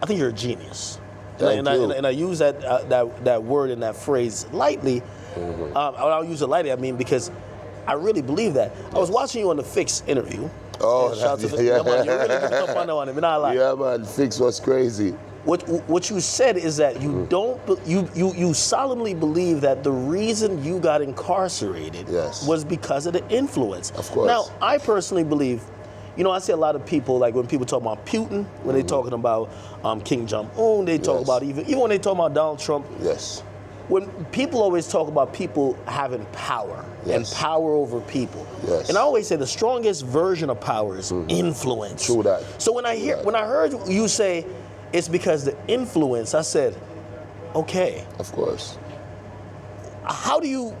I think you're a genius. Thank you. And I use that word and that phrase lightly. I'll use it lightly, I mean, because I really believe that. I was watching you on the Fix interview. Oh, shout out to Fix. Yeah, man, you really put up on him, and I like. Yeah, man, Fix was crazy. What you said is that you you solemnly believe that the reason you got incarcerated was because of the influence. Of course. Now, I personally believe, you know, I see a lot of people, like when people talk about Putin, when they're talking about King Jong-un, they talk about even when they talk about Donald Trump. Yes. When people always talk about people having power and power over people, and I always say the strongest version of power is influence. True that. So when I heard you say it's because the influence, I said, okay. Of course. How do you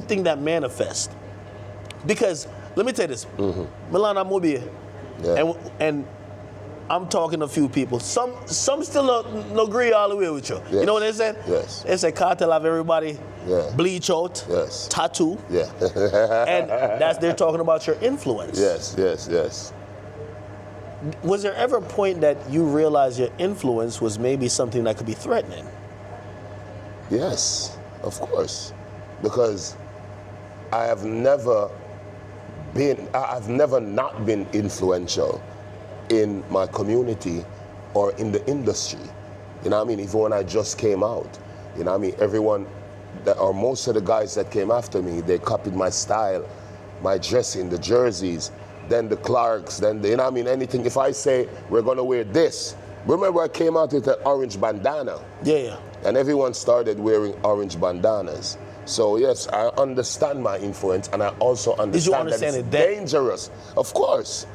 think that manifests? Because let me tell you this, Milan Amobi, and I'm talking to a few people. Some still no agree all the way with you. You know what they said? Yes. They said Kartel have everybody bleach out, tattoo. Yeah. And they're talking about your influence. Yes. Was there ever a point that you realized your influence was maybe something that could be threatening? Yes, of course. Because I've never not been influential in my community or in the industry. You know what I mean? Even when I just came out, you know what I mean? Everyone, or most of the guys that came after me, they copied my style, my dressing, the jerseys, then the Clarks, then the, you know what I mean? Anything. If I say we're gonna wear this, remember I came out with an orange bandana. Yeah. And everyone started wearing orange bandanas. So yes, I understand my influence, and I also understand that it's dangerous. Of course.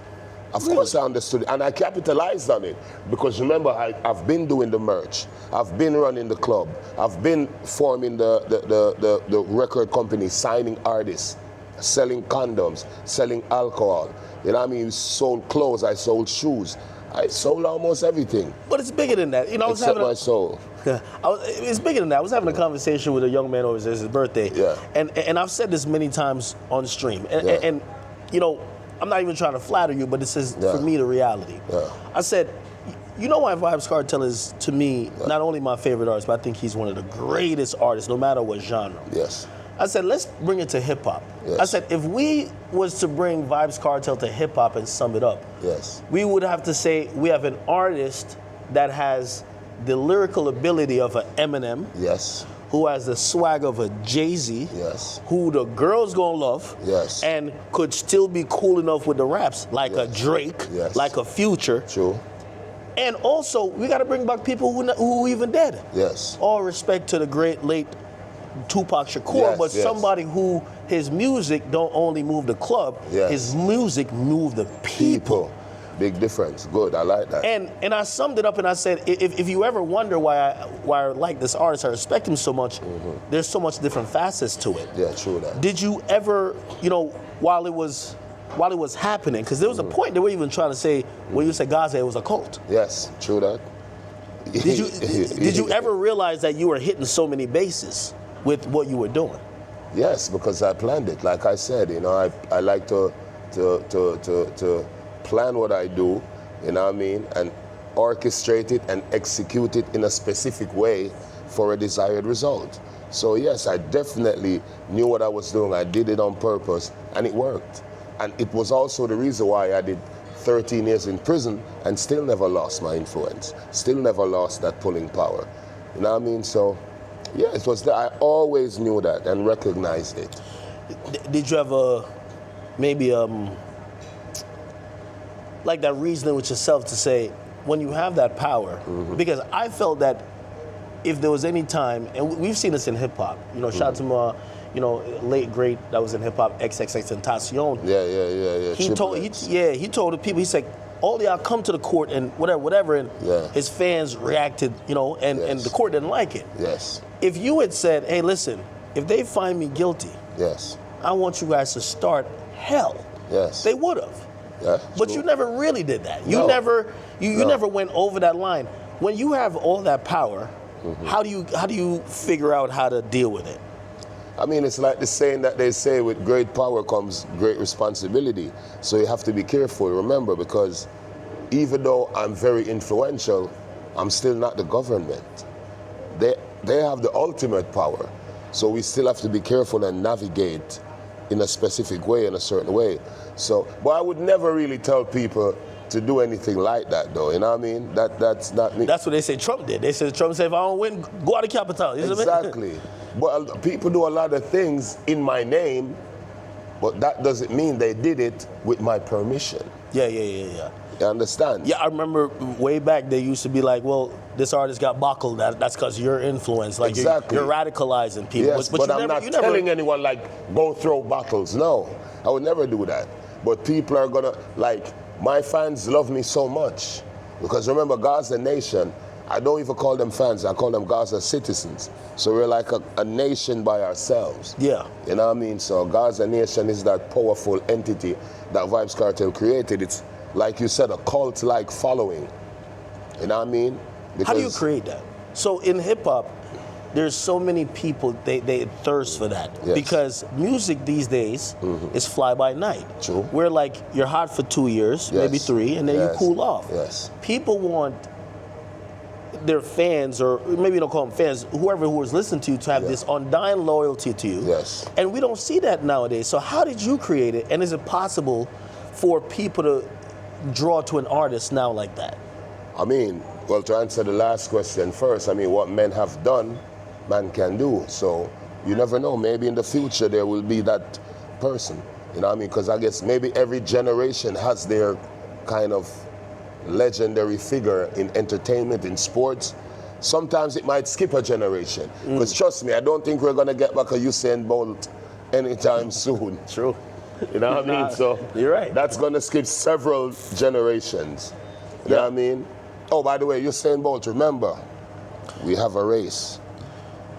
Of course I understood it, and I capitalized on it. Because remember, I've been doing the merch. I've been running the club. I've been forming the record company, signing artists, selling condoms, selling alcohol. You know what I mean? Sold clothes, I sold shoes. I sold almost everything. But it's bigger than that. You know, except my soul. It's bigger than that. I was having a conversation with a young man over his birthday. Yeah. And I've said this many times on the stream. And you know, I'm not even trying to flatter you, but this is, for me, the reality. Yeah. I said, you know why Vybz Kartel is, to me, not only my favorite artist, but I think he's one of the greatest artists, no matter what genre. Yes. I said, let's bring it to hip-hop. Yes. I said, if we was to bring Vybz Kartel to hip-hop and sum it up, we would have to say we have an artist that has the lyrical ability of an Eminem, who has the swag of a Jay-Z, who the girls gonna love, and could still be cool enough with the raps, like a Drake, like a Future. True. And also, we gotta bring back people who even dead. Yes. All respect to the great late Tupac Shakur, but somebody who his music don't only move the club, his music move the people. Big difference. Good, I like that. And I summed it up and I said, if you ever wonder why I like this artist, I respect him so much, there's so much different facets to it. Yeah, true that. Did you ever, you know, while it was happening, because there was a point they were even trying to say, when you said Gaza, it was a cult. Yes, true that. Did you ever realize that you were hitting so many bases with what you were doing? Yes, because I planned it. Like I said, you know, I like to plan what I do, you know what I mean, and orchestrate it and execute it in a specific way for a desired result. So yes, I definitely knew what I was doing. I did it on purpose, and it worked. And it was also the reason why I did 13 years in prison and still never lost my influence, still never lost that pulling power. You know what I mean? So yeah, it was that. I always knew that and recognized it. Did you have maybe like that reasoning with yourself to say, when you have that power, because I felt that if there was any time, and we've seen this in hip hop, you know, shout out to my, you know, late great that was in hip hop, XXXTentacion. Yeah. He told the people, he said, all y'all come to the court and whatever, and his fans reacted, you know, and the court didn't like it. Yes. If you had said, hey, listen, if they find me guilty, I want you guys to start hell. Yes. They would have. Yeah, but you never really did that. You never went over that line. When you have all that power, how do you figure out how to deal with it? I mean, it's like the saying that they say, with great power comes great responsibility. So you have to be careful, remember, because even though I'm very influential, I'm still not the government. They have the ultimate power. So we still have to be careful and navigate in a specific way, in a certain way. So, but I would never really tell people to do anything like that, though. You know what I mean? That's not me. That's what they say Trump did. They said Trump said, if I don't win, go out of Capitol. You know what I mean? Exactly. But people do a lot of things in my name, but that doesn't mean they did it with my permission. Yeah. You understand? Yeah, I remember way back they used to be like, well, this artist got buckled. That's because you're influenced. Like exactly. You're radicalizing people. Yes, but I'm not telling anyone like go throw bottles. No, I would never do that. But people are gonna like my fans love me so much because remember Gaza Nation. I don't even call them fans. I call them Gaza citizens. So we're like a nation by ourselves. Yeah. You know what I mean? So Gaza Nation is that powerful entity that Vybz Kartel created. It's like you said, a cult-like following. You know what I mean? Because how do you create that? So in hip-hop, there's so many people, they thirst for that. Yes. Because music these days is fly-by-night. True. Where like you're hot for 2 years, maybe 3, and then you cool off. Yes. People want their fans, or maybe you don't call them fans, whoever who is listening to you, to have this undying loyalty to you. Yes. And we don't see that nowadays. So how did you create it? And is it possible for people to draw to an artist now like that? I mean, well, to answer the last question first, I mean, what men have done, man can do. So you never know. Maybe in the future there will be that person. You know what I mean? Because I guess maybe every generation has their kind of legendary figure in entertainment, in sports. Sometimes it might skip a generation. Because trust me, I don't think we're going to get back a Usain Bolt anytime soon. True. You know what I mean? So you're right. That's going to skip several generations. You know what I mean? Oh, by the way, Usain Bolt, remember, we have a race.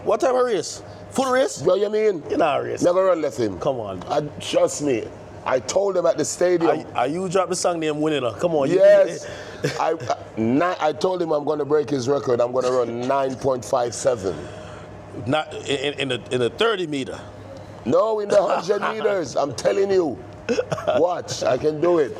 What type of race? Foot race? What you mean? You're not a race. Never run left him. Come on. Trust me. I told him at the stadium. Are you drop the song name winning? Come on. Yes. I told him I'm going to break his record. I'm going to run 9.57. Not in the 30 meter. No, in the 100 meters. I'm telling you. Watch, I can do it.